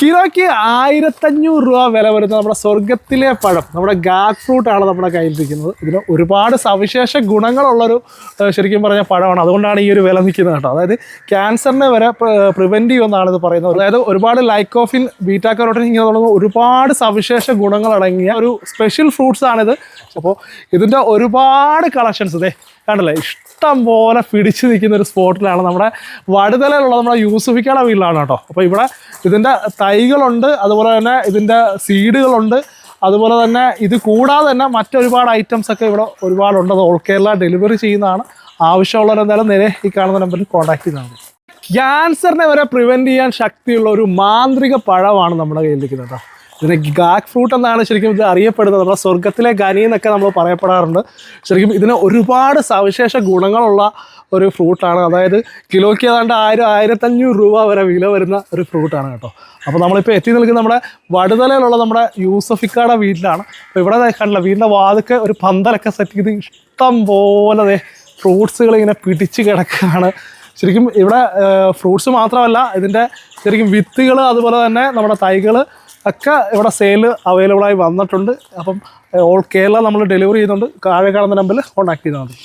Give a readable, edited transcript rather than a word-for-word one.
കിലോയ്ക്ക് 1500 രൂപ വില വരുന്ന നമ്മുടെ സ്വർഗത്തിലെ പഴം, നമ്മുടെ ഗാഗ് ഫ്രൂട്ടാണ് നമ്മുടെ കയ്യിലിരിക്കുന്നത്. ഇതിന് ഒരുപാട് സവിശേഷ ഗുണങ്ങളുള്ളൊരു ശരിക്കും പറഞ്ഞ പഴമാണ്. അതുകൊണ്ടാണ് ഈ ഒരു വില നിൽക്കുന്നത് കേട്ടോ. അതായത് ക്യാൻസറിനെ വരെ പ്രിവെൻറ്റ് ചെയ്യുമെന്നാണ് ഇത് പറയുന്നത്. അതായത് ഒരുപാട് ലൈക്കോഫിൻ, ബീറ്റാ കരോട്ടിൻ ഇങ്ങനെ തുടങ്ങുന്ന ഒരുപാട് സവിശേഷ ഗുണങ്ങളടങ്ങിയ ഒരു സ്പെഷ്യൽ ഫ്രൂട്ട്സ് ആണിത്. അപ്പോൾ ഇതിൻ്റെ ഒരുപാട് കളക്ഷൻസ് ഇതേ കണ്ടല്ലേ, ഇഷ്ടം പോലെ പിടിച്ചു നിൽക്കുന്ന ഒരു സ്പോട്ടിലാണ്. നമ്മുടെ വടുതലയിലുള്ള നമ്മുടെ യൂസഫിക്കയുടെ വീട്ടിലാണ് കേട്ടോ. അപ്പോൾ ഇവിടെ ഇതിൻ്റെ തൈകളുണ്ട്, അതുപോലെ തന്നെ ഇതിൻ്റെ സീഡുകളുണ്ട്, അതുപോലെ തന്നെ ഇത് കൂടാതെ തന്നെ മറ്റൊരുപാട് ഐറ്റംസ് ഒക്കെ ഇവിടെ ഒരുപാടുണ്ട്. അത് ഓൾ കേരള ഡെലിവറി ചെയ്യുന്നതാണ്. ആവശ്യമുള്ളവരെന്തായാലും നേരെ ഈ കാണുന്ന നമ്പറിൽ കോൺടാക്ട് ചെയ്യുന്നതാണ്. ക്യാൻസറിനെ വരെ പ്രിവെൻറ്റ് ചെയ്യാൻ ശക്തിയുള്ള ഒരു മാന്ത്രിക പഴമാണ് നമ്മുടെ കയ്യിലിരിക്കുന്നത് കേട്ടോ. ഇതിന് ഗാഗ് ഫ്രൂട്ട് എന്നാണ് ശരിക്കും ഇത് അറിയപ്പെടുന്നത്. നമ്മുടെ സ്വർഗത്തിലെ ഖനി എന്നൊക്കെ നമ്മൾ പറയപ്പെടാറുണ്ട്. ശരിക്കും ഇതിന് ഒരുപാട് സവിശേഷ ഗുണങ്ങളുള്ള ഒരു ഫ്രൂട്ടാണ്. അതായത് കിലോയ്ക്ക് ഏതാണ്ട് 1000-1500 രൂപ വരെ വില വരുന്ന ഒരു ഫ്രൂട്ടാണ് കേട്ടോ. അപ്പോൾ നമ്മളിപ്പോൾ എത്തി നിൽക്കുന്ന നമ്മുടെ വടുതലയിലുള്ള നമ്മുടെ യൂസഫിക്കയുടെ വീട്ടിലാണ്. അപ്പോൾ ഇവിടെ കണ്ടില്ല, വീടിൻ്റെ വാതിൽക്ക് ഒരു പന്തലൊക്കെ സെറ്റ് ചെയ്ത് ഇഷ്ടം പോലെ ഫ്രൂട്ട്സുകൾ ഇങ്ങനെ പിടിച്ച് കിടക്കുകയാണ്. ശരിക്കും ഇവിടെ ഫ്രൂട്ട്സ് മാത്രമല്ല, ഇതിൻ്റെ ശരിക്കും വിത്തുകൾ, അതുപോലെ തന്നെ നമ്മുടെ തൈകൾ ഒക്കെ ഇവിടെ സെയിൽ അവൈലബിളായി വന്നിട്ടുണ്ട്. അപ്പം ഓൾ കേരള നമ്മൾ ഡെലിവറി ചെയ്യുന്നുണ്ട്. താഴെ കാണുന്ന നമ്പറിൽ കോൺടാക്ട് ചെയ്താൽ മതി.